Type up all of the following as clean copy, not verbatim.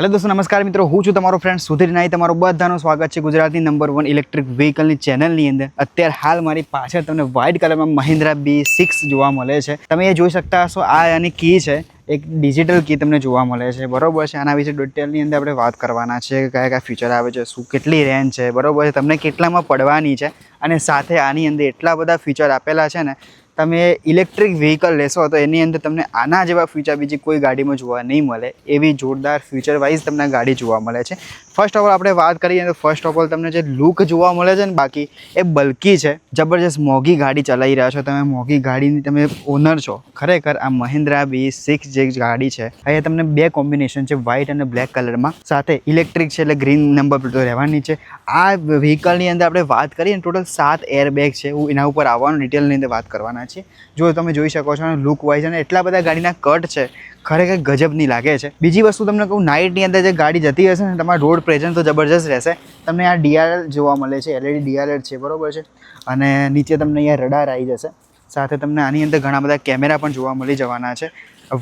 Hello दोस्तों नमस्कार मित्रों हूँ छूँ तमारो फ्रेंड सुधीर नाई तमारो बधाનું સ્વાગત છે ગુજરાતની નંબર 1 ઇલેક્ટ્રિક વ્હીકલની ચેનલની અંદર। અત્યારે હાલ મારી પાછળ તમને વ્હાઇટ કલરમાં મહિન્દ્રા B6 જોવા મળે છે। તમે એ જોઈ શકતા હશો આ આની કી છે, એક ડિજિટલ કી તમને જોવા મળે છે, બરોબર છે। આના વિશે ડિટેલની અંદર આપણે વાત કરવાના છે, કયા કયા ફીચર આવે છે, શું કેટલી રેન્જ છે, બરોબર છે, તમને કેટલામાં પડવાની છે અને સાથે આની અંદર એટલા બધા ફીચર આપેલા છે ને તમે ઇલેક્ટ્રિક વ્હીકલ લેશો તો એની અંદર તમને આના જેવા ફીચર બીજી કોઈ ગાડીમાં જોવા નહીં મળે, એવી જોરદાર ફીચર વાઇઝ તમને ગાડી જોવા મળે છે। ફર્સ્ટ ઓફ ઓલ આપણે વાત કરીએ તો ફર્સ્ટ ઓફ ઓલ તમને જે લુક જોવા મળે છે ને બાકી એ બલ્કી છે, જબરજસ્ત મોંઘી ગાડી ચલાવી રહ્યા છો તમે, મોંઘી ગાડીની તમે ઓનર છો। ખરેખર આ મહિન્દ્રા B6 જે ગાડી છે અહીંયા તમને બે કોમ્બિનેશન છે, વ્હાઇટ અને બ્લેક કલરમાં, સાથે ઇલેક્ટ્રિક છે એટલે ગ્રીન નંબર પ્લેટ રહેવાની છે। આ વ્હીકલની અંદર આપણે વાત કરીએ ને ટોટલ 7 એરબેગ છે, હું એના ઉપર આવવાનું ડિટેલની અંદર વાત કરવાના છે। જો તમે જોઈ શકો છો લુક વાઇઝ અને એટલા બધા ગાડીના કટ છે, ખરેખર ગજબની લાગે છે। બીજી વસ્તુ તમને કહું, નાઇટની અંદર જે ગાડી જતી હશે ને તમારા રોડ પ્રેઝન્ટ તો જબરજસ્ત રહેશે। તમને આ DRL જોવા મળે છે, LED DRL છે, બરોબર છે, અને નીચે તમને અહીંયા રડાર આવી જશે, સાથે તમને આની અંદર ઘણા બધા કેમેરા પણ જોવા મળી જવાના છે।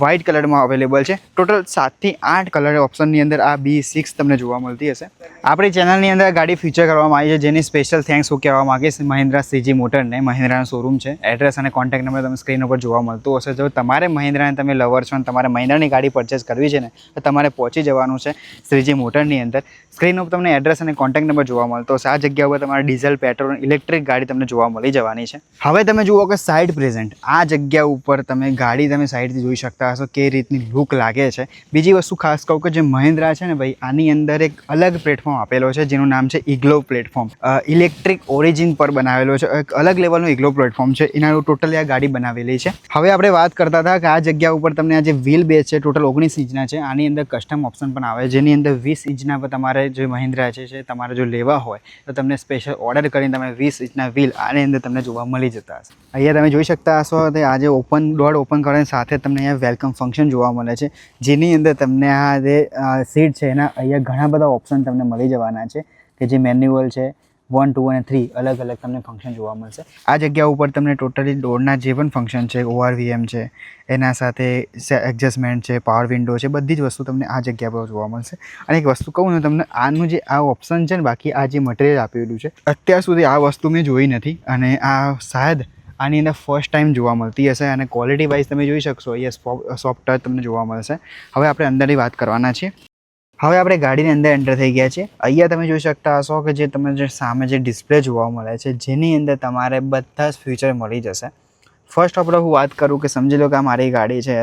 વ્હાઇટ કલરમાં અવેલેબલ છે, ટોટલ 7 થી 8 કલર ઓપ્શનની અંદર આ B6 તમને જોવા મળતી હશે। આપણી ચેનલની અંદર ગાડી ફીચર કરવામાં આવી છે, જેની સ્પેશિયલ થેન્ક્સ હું કહેવા માગીશ મહિન્દ્રા CG મોટરને। મહિન્દ્રાનો શોરૂમ છે, એડ્રેસ અને કોન્ટેક્ટ નંબર તમે સ્ક્રીન ઉપર જોવા મળતું હશે। જો તમારે મહિન્દ્રાને તમે લવર છો અને તમારે મહિન્દ્રાની ગાડી પરચેસ કરવી છે ને તો તમારે પહોંચી જવાનું છે CG મોટરની અંદર। સ્ક્રીન ઉપર તમને એડ્રેસ અને કોન્ટેક્ટ નંબર જોવા મળતો હશે। આ જગ્યા ઉપર તમારે ડીઝલ, પેટ્રોલ, ઇલેક્ટ્રિક ગાડી તમને જોવા મળી જવાની છે। હવે તમે જુઓ કે સાઇડ પ્રેઝન્ટ આ જગ્યા ઉપર તમે ગાડી તમે સાઇડથી જોઈ શકતા હશો કે રીતની લુક લાગે છે। બીજી વસ્તુ ખાસ કહું કે જે મહિન્દ્રા છે ને ભાઈ, આની અંદર એક અલગ પ્લેટફોર્મ આપેલો છે જેનું નામ છે ઇગ્લો પ્લેટફોર્મ। ઇલેક્ટ્રિક ઓરિજિન પર બનાવેલો છે, એક અલગ લેવલનો ઇગ્લો પ્લેટફોર્મ છે, એના ટોટલી આ ગાડી બનાવેલી છે। હવે આપણે વાત કરતા હતા કે આ જગ્યા ઉપર તમને આ જે વ્હીલ બેઝ છે ટોટલ 19 ઇંચના છે, આની અંદર કસ્ટમ ઓપ્શન પણ આવે જેની અંદર 20 ઇંચના પર તમારે જે મહિન્દ્રા છે તમારે જો લેવા હોય તો તમને સ્પેશિયલ ઓર્ડર કરીને તમે 20 ઇંચના વ્હીલ આની અંદર તમને જોવા મળી જતા હશે। અહીંયા તમે જોઈ શકતા હશો કે આજે ડોર ઓપન કરીને સાથે તમને અહીંયા વેલકમ ફંક્શન જોવા મળે છે, જેની અંદર તમને આ જે સીટ છે એના અહીંયા ઘણા બધા ઓપ્શન તમને મળી જવાના છે કે જે મેન્યુઅલ છે, 1, 2 અને 3 અલગ અલગ તમને ફંક્શન જોવા મળશે। આ જગ્યા ઉપર તમને ટોટલી ડોરના જે પણ ફંક્શન છે, ORVM છે, એના સાથે એડજસ્ટમેન્ટ છે, પાવર વિન્ડો છે, બધી જ વસ્તુ તમને આ જગ્યા પર જોવા મળશે। અને એક વસ્તુ કહું ને તમને, આનું જે આ ઓપ્શન છે ને બાકી આ જે મટીરિયલ આપેલું છે અત્યાર સુધી આ વસ્તુ મેં જોઈ નથી અને આ શાયદ આની અંદર ફર્સ્ટ ટાઈમ જોવા મળતી હશે અને ક્વોલિટી વાઇઝ તમે જોઈ શકશો અહીંયા સોફ્ટ ટચ તમને જોવા મળશે। હવે આપણે અંદરની વાત કરવાના છીએ। હવે આપણે ગાડીની અંદર એન્ટર થઈ ગયા છે। અહીંયા તમે જોઈ શકતા હશો કે જે તમને જે સામે જે ડિસ્પ્લે જોવા મળે છે જેની અંદર તમારે બધા જ ફીચર મળી જશે। ફર્સ્ટ ઓફ ઓલ હું વાત કરું કે સમજી લો કે આ મારી ગાડી છે,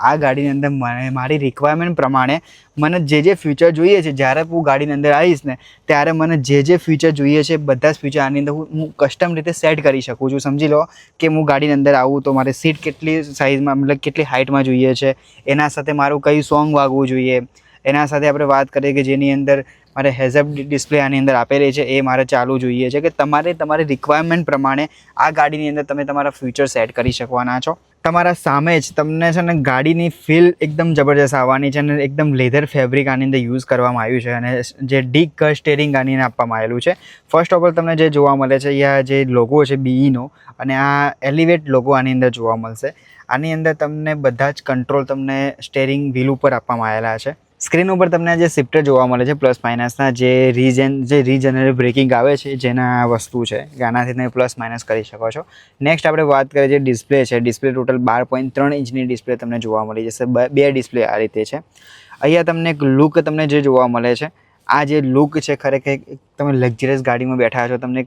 આ ગાડીની અંદર મારી રિક્વાયરમેન્ટ પ્રમાણે મને જે ફીચર જોઈએ છે, જ્યારે હું ગાડીની અંદર આવીશ ને ત્યારે મને જે ફીચર જોઈએ છે બધા જ ફીચર આની અંદર હું કસ્ટમ રીતે સેટ કરી શકું છું। સમજી લો કે હું ગાડીની અંદર આવું તો મારે સીટ કેટલી સાઇઝમાં મતલબ કેટલી હાઇટમાં જોઈએ છે, એના સાથે મારું કયું સોંગ વાગવું જોઈએ, એના સાથે આપણે વાત કરીએ કે જેની અંદર મારે હેઝઅપ ડિસ્પ્લે આની અંદર આપેલી છે એ મારે ચાલુ જોઈએ છે, કે તમારી રિક્વાયરમેન્ટ પ્રમાણે આ ગાડીની અંદર તમે તમારા ફ્યુચર સેટ કરી શકવાના છો। તમારા સામે જ તમને છે ને ગાડીની ફીલ એકદમ જબરજસ્ત આવવાની છે અને એકદમ લેધર ફેબ્રિક આની અંદર યુઝ કરવામાં આવ્યું છે અને જે ડીક કટ સ્ટેરિંગ આની અંદર આપવામાં આવેલું છે। ફર્સ્ટ ઓફ ઓલ તમને જે જોવા મળે છે અહીંયા જે લોગો છે BEનો અને આ એલિવેટ લોગો આની અંદર જોવા મળશે। આની અંદર તમને બધા જ કંટ્રોલ તમને સ્ટેરિંગ વ્હીલ ઉપર આપવામાં આવેલા છે। સ્ક્રીન ઉપર તમને જે શિફ્ટર જોવા મળે છે પ્લસ માઇનસના, જે રીજનરેટ બ્રેકિંગ આવે છે જેના વસ્તુ છે કે આનાથી તમે પ્લસ માઇનસ કરી શકો છો। નેક્સ્ટ આપણે વાત કરીએ જે ડિસ્પ્લે છે, ડિસ્પ્લે ટોટલ 12.3 ઇંચની ડિસ્પ્લે તમને જોવા મળી જશે। બે ડિસ્પ્લે આ રીતે છે। અહીંયા તમને એક લુક તમને જે જોવા મળે છે, આ જે લુક છે ખરેખર તમે લક્ઝરિયસ ગાડીમાં બેઠા છો, તમને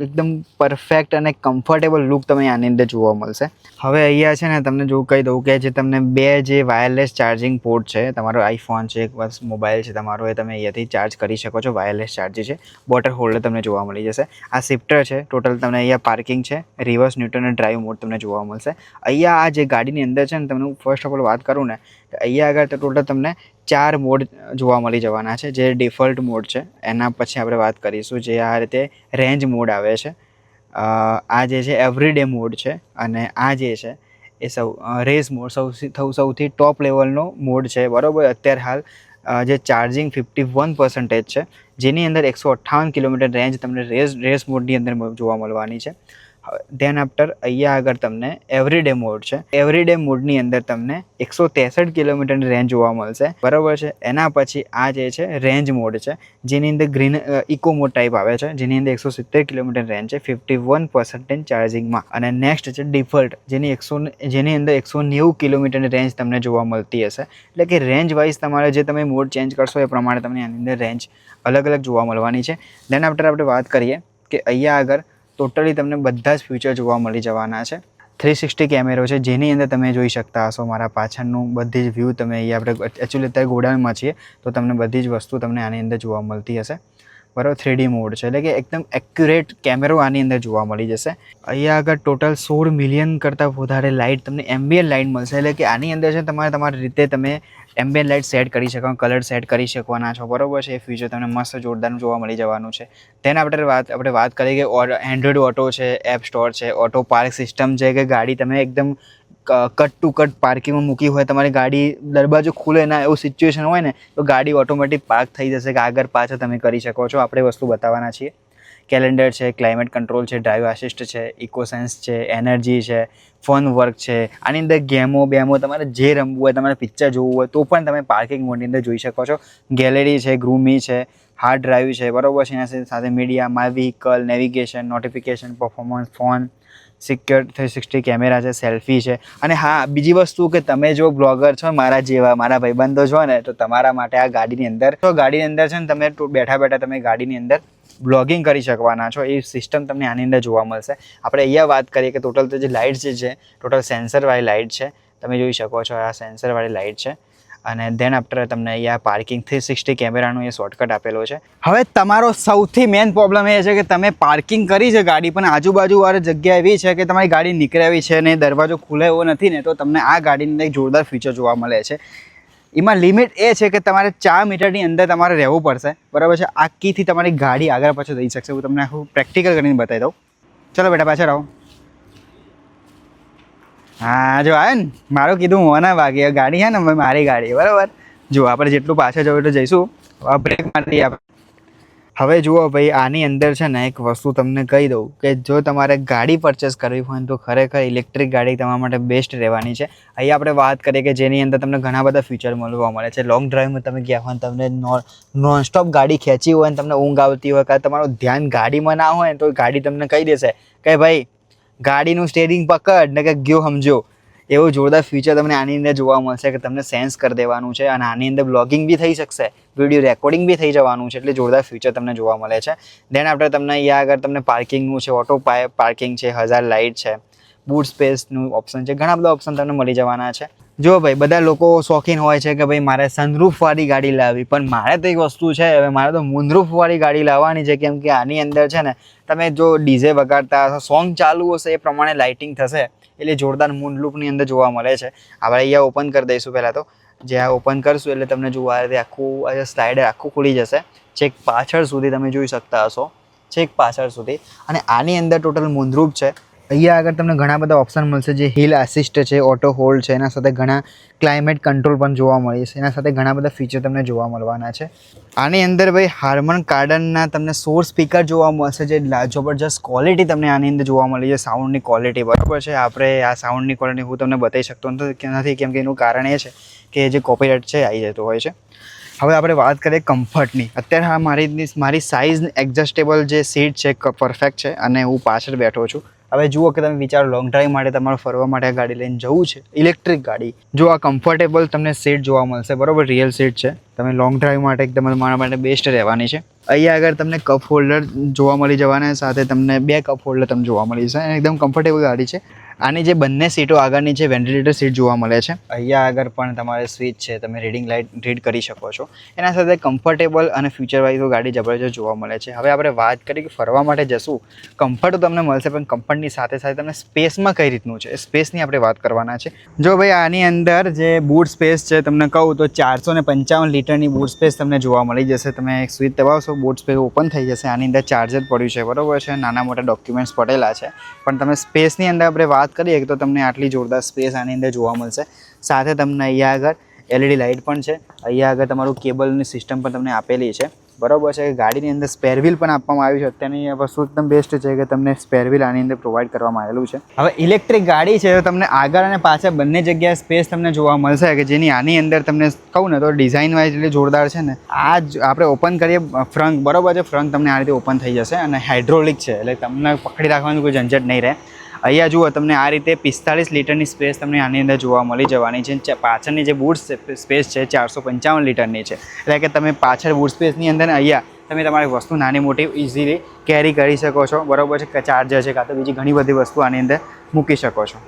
એકદમ પરફેક્ટ અને કમ્ફર્ટેબલ લુક તમે આની અંદર જોવા મળશે। હવે અહીંયા છે ને તમને જો કહી દઉં કે જે તમને બે જે વાયરલેસ ચાર્જિંગ પોર્ટ છે, તમારો આઈફોન છે, બસ મોબાઈલ છે તમારો, એ તમે અહીંયાથી ચાર્જ કરી શકો છો, વાયરલેસ ચાર્જર છે, વોટર હોલ્ડર તમને જોવા મળી જશે। આ શિફ્ટર છે, ટોટલ તમને અહીંયા પાર્કિંગ છે, રિવર્સ, ન્યુટ્રલ અને ડ્રાઈવ મોડ તમને જોવા મળશે। અહીંયા આ જે ગાડીની અંદર છે ને તમને હું ફર્સ્ટ ઓફ ઓલ વાત કરું ને તો અહીંયા આગળ ટોટલ તમને 4 મોડ જોવા મળી જવાના છે, જે ડિફોલ્ટ મોડ છે, એના પછી આપણે વાત કરીશું જે આ રીતે રેન્જ મોડ આવે છે, આ જે છે એવરીડે મોડ છે અને આ જે છે એ રેસ મોડ સૌથી ટોપ લેવલનો મોડ છે, બરાબર। અત્યારે હાલ જે ચાર્જિંગ 51% છે, જેની અંદર 158 કિલોમીટર રેન્જ તમને રેસ મોડની અંદર જોવા મળવાની છે। ધેન આફ્ટર અહીંયા આગળ તમને એવરીડે મોડ છે. એવરીડે મોડની અંદર તમને 163 કિલોમીટરની રેન્જ જોવા મળશે, બરાબર છે. એના પછી આ જે છે રેન્જ મોડ છે, જેની અંદર ગ્રીન ઇકો મોડ ટાઈપ આવે છે, જેની અંદર 170 કિલોમીટર રેન્જ છે 51% ચાર્જિંગમાં. અને નેક્સ્ટ છે ડિફોલ્ટ, જેની અંદર 190 કિલોમીટરની રેન્જ તમને જોવા મળતી હશે. એટલે કે રેન્જ વાઇઝ તમારે જે તમે મોડ ચેન્જ કરશો એ પ્રમાણે તમને આની અંદર રેન્જ અલગ અલગ જોવા મળવાની છે. ધેન આફ્ટર આપણે વાત કરીએ કે અહીંયા આગળ ટોટલી તમને બધા જ ફીચર જોવા મળી જવાના છે. 360 કેમેરો છે, જેની અંદર તમે જોઈ શકતા હશો મારા પાછળનું બધી જ વ્યૂ. તમે અહીંયા આપણે એકચ્યુઅલી અત્યારે ગોડાઉનમાં છીએ તો તમને બધી જ વસ્તુ તમને આની અંદર જોવા મળતી હશે, બરાબર. 3D મોડ છે, એટલે કે એકદમ એક્યુરેટ કેમેરો આની અંદર જોવા મળી જશે. અહીંયા આગળ ટોટલ 16 મિલિયન કરતાં વધારે લાઇટ તમને એમ્બિયન્ટ લાઇટ મળશે, એટલે કે આની અંદર છે તમારી રીતે તમે એમ્બિયન્ટ લાઇટ સેટ કરી શકો, કલર સેટ કરી શકવાના છો, બરાબર છે. એ ફીચર તમને મસ્ત જોરદાર જોવા મળી જવાનું છે. તેને આપણે વાત કરીએ કે એન્ડ્રોઇડ ઓટો છે, એપ સ્ટોર છે, ઓટો પાર્ક સિસ્ટમ છે, કે ગાડી તમે એકદમ કટ ટુ કટ પાર્કિંગમાં મૂકી હોય, તમારી ગાડી દરવાજો ખુલે ના એવું સિચ્યુએશન હોય ને તો ગાડી ઓટોમેટિક પાર્ક થઈ જશે, કે આગળ પાછળ તમે કરી શકો છો. આપણે વસ્તુ બતાવવાના છીએ. કેલેન્ડર છે, ક્લાઇમેટ કંટ્રોલ છે, ડ્રાઈવ આસિસ્ટ છે, ઇકોસેન્સ છે, એનર્જી છે, ફોન વર્ક છે. આની અંદર ગેમો તમારે જે રમવું હોય, તમારે પિક્ચર જોવું હોય તો પણ તમે પાર્કિંગ મોડની અંદર જોઈ શકો છો. ગેલેરી છે, ગ્રુમી છે, હાર્ડ ડ્રાઈવ છે, બરાબર છે. એના સાથે media, my vehicle, navigation, notification, performance, phone, secure 360 camera છે, સેલ્ફી છે. અને હા, બીજી વસ્તુ કે તમે જો બ્લોગર છો, મારા જેવા મારા ભાઈબંધો છો ને, તો તમારા માટે આ ગાડીની અંદર છે ને તમે બેઠા તમે ગાડીની અંદર બ્લોગિંગ કરી શકવાના છો. એ સિસ્ટમ તમને આની અંદર જોવા મળશે. આપણે અહીંયા વાત કરીએ કે ટોટલ જે લાઇટ છે ટોટલ સેન્સરવાળી લાઇટ છે, તમે જોઈ શકો છો. આ સેન્સરવાળી લાઇટ છે. અને ધેન આફ્ટર તમને અહીંયા પાર્કિંગ 360 કેમેરાનો એ શોર્ટકટ આપેલો છે. હવે તમારો સૌથી મેઇન પ્રોબ્લેમ એ છે કે તમે પાર્કિંગ કરી છે ગાડી, પણ આજુબાજુવાળી જગ્યા એવી છે કે તમારી ગાડી નીકળે એવી છે ને દરવાજો ખુલે એવો નથી ને, તો તમને આ ગાડીની એક જોરદાર ફીચર જોવા મળે છે. એમાં લિમિટ એ છે કે તમારે 4 મીટરની અંદર તમારે રહેવું પડશે, બરાબર છે. આ કીથી તમારી ગાડી આગળ પાછળ જઈ શકશે. હું તમને આખું પ્રેક્ટિકલ કરીને બતાવી દઉં. ચલો બેટા પાછળ આવો. હા, જો આવે ને, મારું કીધું હોના વાગે ગાડી છે ને મારી ગાડી, બરાબર. જો આપણે જેટલું પાછળ જવું એટલું જઈશું. બ્રેક મારી આપણે. હવે જુઓ ભાઈ, આની અંદર છે ને એક વસ્તુ તમને કહી દઉં કે જો તમારે ગાડી પરચેસ કરવી હોય તો ખરેખર ઇલેક્ટ્રિક ગાડી તમારા માટે બેસ્ટ રહેવાની છે. અહીંયા આપણે વાત કરીએ કે જેની અંદર તમને ઘણા બધા ફીચર મળવા મળે છે. લોંગ ડ્રાઈવમાં તમે ગયા હોય, તમને નોનસ્ટોપ ગાડી ખેંચી હોય ને તમને ઊંઘ આવતી હોય, કાં તમારું ધ્યાન ગાડીમાં ના હોય ને તો ગાડી તમને કહી દેશે કે ભાઈ ગાડીનું સ્ટેરિંગ પકડ ને કે ગયો સમજો. એવું જોરદાર ફીચર તમને આની અંદર જોવા મળશે કે તમને સેન્સ કરી દેવાનું છે. અને આની અંદર બ્લોગિંગ બી થઈ શકશે, વિડીયો રેકોર્ડિંગ બી થઈ જવાનું છે. એટલે જોરદાર ફીચર તમને જોવા મળે છે. ધેન આપણે તમને અહીંયા આગળ તમને પાર્કિંગનું છે, ઓટો પાર્કિંગ છે, હઝાર્ડ લાઇટ છે, બૂટ સ્પેસનું ઓપ્શન છે, ઘણા બધા ઓપ્શન તમને મળી જવાના છે. જો ભાઈ, બધા લોકો શોખીન હોય છે કે ભાઈ મારે સનરૂફવાળી ગાડી લાવવી, પણ મારે તો એક વસ્તુ છે, હવે મારે તો મૂનરૂફવાળી ગાડી લાવવાની છે. કેમ કે આની અંદર છે ને તમે જો ડીજે વગાડતા હશો, સોંગ ચાલુ હશે એ પ્રમાણે લાઇટિંગ થશે, એટલે જોરદાર મૂનરૂફની અંદર જોવા મળે છે. આપણે અહીંયા ઓપન કરી દઈશું. પહેલાં તો જે આ ઓપન કરશું એટલે તમને જોવા રીતે આખું સ્લાઇડર આખું ખુલી જશે. છેક પાછળ સુધી તમે જોઈ શકતા હશો, છેક પાછળ સુધી. અને આની અંદર ટોટલ મૂનરૂફ છે. અહીંયા આગળ તમને ઘણા બધા ઓપ્શન મળશે, જે હિલ આસિસ્ટ છે, ઓટો હોલ્ડ છે, એના સાથે ઘણા ક્લાઇમેટ કંટ્રોલ પણ જોવા મળે છે. એના સાથે ઘણા બધા ફીચર તમને જોવા મળવાના છે. આની અંદર ભાઈ હાર્મન કાર્ડનના તમને 16 સ્પીકર જોવા મળશે, જે જબરજસ્ત ક્વોલિટી તમને આની અંદર જોવા મળી છે. સાઉન્ડની ક્વોલિટી, બરાબર છે. આપણે આ સાઉન્ડની ક્વોલિટી હું તમને બતાવી શકતો નથી, કેમ કે એનું કારણ એ છે કે જે કોપીરાઇટ છે આવી જતો હોય છે. હવે આપણે વાત કરીએ કમ્ફર્ટની. અત્યારે હા મારી સાઇઝ એડજસ્ટેબલ જે સીટ છે પરફેક્ટ છે અને હું પાછળ બેઠો છું. હવે જુઓ કે તમે વિચારો લોંગ ડ્રાઈવ માટે તમારે ફરવા માટે આ ગાડી લઈને જવું છે, ઇલેક્ટ્રિક ગાડી. જો આ કમ્ફર્ટેબલ તમને સીટ જોવા મળશે, બરાબર, રિયલ સીટ છે. તમે લોંગ ડ્રાઈવ માટે એકદમ મારા માટે બેસ્ટ રહેવાની છે. અહીંયા આગળ તમને કપ હોલ્ડર જોવા મળી જવાના, સાથે તમને 2 કપ હોલ્ડર તમને જોવા મળી જશે. એકદમ કમ્ફર્ટેબલ ગાડી છે. આની જે બંને સીટો આગળની છે વેન્ટિલેટર સીટ જોવા મળે છે. અહીંયા આગળ પણ તમારે સ્વિચ છે, તમે રીડિંગ લાઇટ રીડ કરી શકો છો. એના સાથે કમ્ફર્ટેબલ અને ફ્યુચર વાઇઝ ગાડી જબરજસ્ત જોવા મળે છે. હવે આપણે વાત કરીએ કે ફરવા માટે જશું, કમ્ફર્ટ તમને મળશે, પણ કમ્ફર્ટની સાથે સાથે તમને સ્પેસમાં કઈ રીતનું છે, સ્પેસની આપણે વાત કરવાના છે. જો ભાઈ આની અંદર જે બૂટ સ્પેસ છે તમને કહું તો 455 લીટરની બૂટ સ્પેસ તમને જોવા મળી જશે. તમે એક સ્વિચ દબાવશો, બૂટ સ્પેસ ઓપન થઈ જશે. આની અંદર ચાર્જર પડ્યું છે, બરાબર છે, નાના મોટા ડોક્યુમેન્ટ્સ પડેલા છે. પણ તમે સ્પેસની અંદર આપણે વાત કરીએ તો તમને આટલી જોરદાર સ્પેસ આની અંદર જોવા મળશે. સાથે તમને અહીંયા આગળ LED લાઇટ પણ છે. અહીંયા આગળ તમારું કેબલની સિસ્ટમ પણ તમને આપેલી છે. બરાબર છે. ગાડીની અંદર સ્પેર વ્હીલ પણ આપવામાં આવ્યું છે. અત્યારની આ વસ્તુ એકદમ બેસ્ટ છે કે તમને સ્પેર વ્હીલ આની અંદર પ્રોવાઈડ કરવામાં આવેલું છે. હવે ઇલેક્ટ્રિક ગાડી છે તો તમને આગળ અને પાછળ બંને જગ્યાએ સ્પેસ તમને જોવા મળશે કે જેની આની અંદર તમને કહું ને તો ડિઝાઇન વાઇઝ એટલે જોરદાર છે ને. આ જ આપણે ઓપન કરીએ ફ્રન્ટ, બરાબર છે, ફ્રન્ટ તમને આ રીતે ઓપન થઈ જશે અને હાઇડ્રોલિક છે એટલે તમને પકડી રાખવાનું કોઈ ઝંઝટ નહીં રહે. અહીંયા જુઓ તમને આ રીતે 45 લીટરની સ્પેસ તમને આની અંદર જોવા મળી જવાની છે. પાછળની જે બૂટ સ્પેસ છે 455 લીટરની છે એટલે કે તમે પાછળ બૂટ સ્પેસની અંદર અહીંયા તમે તમારી વસ્તુ નાની મોટી ઇઝીલી કેરી કરી શકો છો, બરાબર છે. ચાર્જર છે કાં તો બીજી ઘણી બધી વસ્તુ આની અંદર મૂકી શકો છો.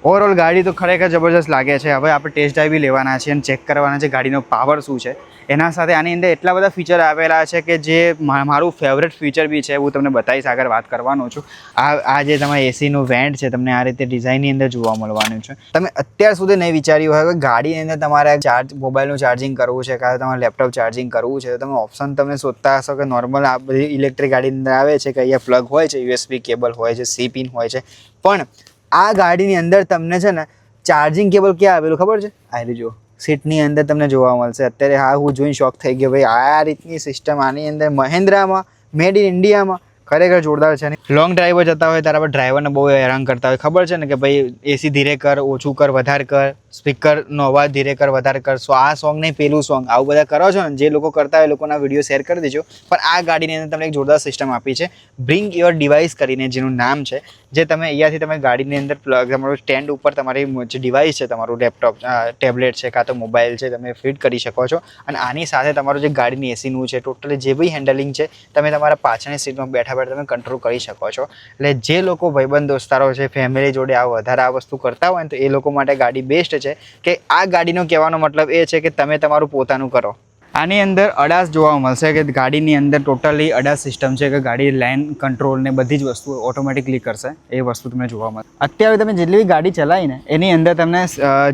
ઓવરઓલ ગાડી તો ખરેખર જબરજસ્ત લાગે છે. હવે આપણે ટેસ્ટ ડ્રાઈવ બી લેવાના છે અને ચેક કરવાના છે ગાડીનો પાવર શું છે. એના સાથે આની અંદર એટલા બધા ફીચર આવેલા છે કે જે મારું ફેવરેટ ફીચર બી છે, હું તમને બતાવીશ, આગળ વાત કરવાનો છું. આ જે તમારે એસીનું વેન્ટ છે તમને આ રીતે ડિઝાઇનની અંદર જોવા મળવાનું છે. તમે અત્યાર સુધી નહીં વિચાર્યું હોય કે ગાડીની અંદર તમારે મોબાઈલનું ચાર્જિંગ કરવું છે કાં તો તમારે લેપટોપ ચાર્જિંગ કરવું છે તો તમે ઓપ્શન તમે શોધતા હશો કે નોર્મલ આ બધી ઇલેક્ટ્રિક ગાડીની અંદર આવે છે કે અહીંયા પ્લગ હોય છે, USB કેબલ હોય છે, C પિન હોય છે, પણ આ ગાડીની અંદર તમને છે ને ચાર્જિંગ કેબલ ક્યાં આવેલું ખબર છે? આ જુઓ સીટની અંદર તમને જોવા મળશે. અત્યારે હા હું જોઈને શોખ થઈ ગયો ભાઈ, આ રીતની સિસ્ટમ આની અંદર મહિન્દ્રામાં, મેડ ઇન ઇન્ડિયામાં ખરેખર જોરદાર છે. લોંગ ડ્રાઈવ જતા હોય ત્યારે આપણે ડ્રાઈવરને બહુ હેરાન કરતા હોય, ખબર છે ને કે ભાઈ એસી ધીરે કર, ઓછું કર, વધારે કર, સ્પીકરનો અવાજ ધીરે કર, વધારે કર, આ સોંગ નહીં પેલું સોંગ, આવું બધા કરો છો ને. જે લોકો કરતા હોય એ લોકોના વિડીયો શેર કરી દેજો. પણ આ ગાડીની અંદર તમને એક જોરદાર સિસ્ટમ આપી છે, બ્રિંગ યોર ડિવાઇસ કરીને જેનું નામ છે, જે તમે અહીંયાથી તમે ગાડીની અંદર પ્લગ તમારું સ્ટેન્ડ ઉપર તમારી જે ડિવાઇસ છે, તમારું લેપટોપ, ટેબ્લેટ છે કાં તો મોબાઈલ છે, તમે ફિટ કરી શકો છો. અને આની સાથે તમારું જે ગાડીની એસીનું છે ટોટલી જે બી હેન્ડલિંગ છે તમે તમારા પાછળની સીટમાં બેઠા તમે કંટ્રોલ કરી શકો છો. એટલે જે લોકો ભાઈબંધ દોસ્તારો છે, ફેમિલી જોડે વધારે આ વસ્તુ કરતા હોય ને તો એ લોકો માટે ગાડી બેસ્ટ છે. કે આ ગાડીનો કહેવાનો મતલબ એ છે કે તમે તમારું પોતાનું કરો. આની અંદર અડાસ જોવા મળશે કે ગાડીની અંદર ટોટલી અડાસ સિસ્ટમ છે કે ગાડી લાઇન કંટ્રોલ ને બધી જ વસ્તુ ઓટોમેટિકલી કરશે, એ વસ્તુ તમને જોવા મળે. અત્યારે તમે જેટલી બી ગાડી ચલાવી ને એની અંદર તમને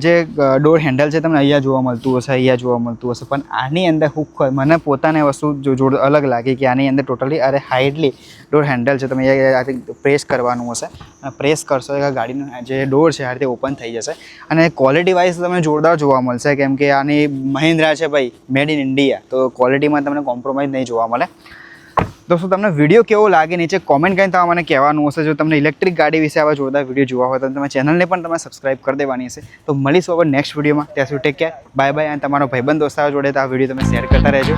જે ડોર હેન્ડલ છે તમને અહીંયા જોવા મળતું હશે, અહીંયા જોવા મળતું હશે, પણ આની અંદર હુક મને પોતાને વસ્તુ અલગ લાગી કે આની અંદર ટોટલી હાઈડલી ડોર હેન્ડલ છે, તમે અહીંયા પ્રેસ કરવાનું હશે, પ્રેસ કરશો કે ગાડીનું જે ડોર છે આ રીતે ઓપન થઈ જશે. અને ક્વોલિટી વાઇઝ તમને જોરદાર જોવા મળશે કેમ કે આની મહિન્દ્રા છે ભાઈ, મેડ ઇન ઇન્ડિયા, તો ક્વોલિટીમાં તમને કોમ્પ્રોમાઇઝ નહીં જોવા મળે. દોસ્તો તમને વિડીયો કેવો લાગે નીચે કોમેન્ટ કરીને તમારે મને કહેવાનું હશે. જો તમને ઇલેક્ટ્રિક ગાડી વિશે આવા જોરદાર વિડીયો જોવા હોય તો તમે ચેનલને પણ તમે સબસ્ક્રાઇબ કરી દેવાની હશે. તો મળીશું હવે નેક્સ્ટ વિડીયોમાં. ત્યાં સુધી ટેક કેર, બાય બાય. અને તમારો ભાઈબંધ દોસ્તારો જોડે તો આ વિડીયો તમે શેર કરતા રહેજો.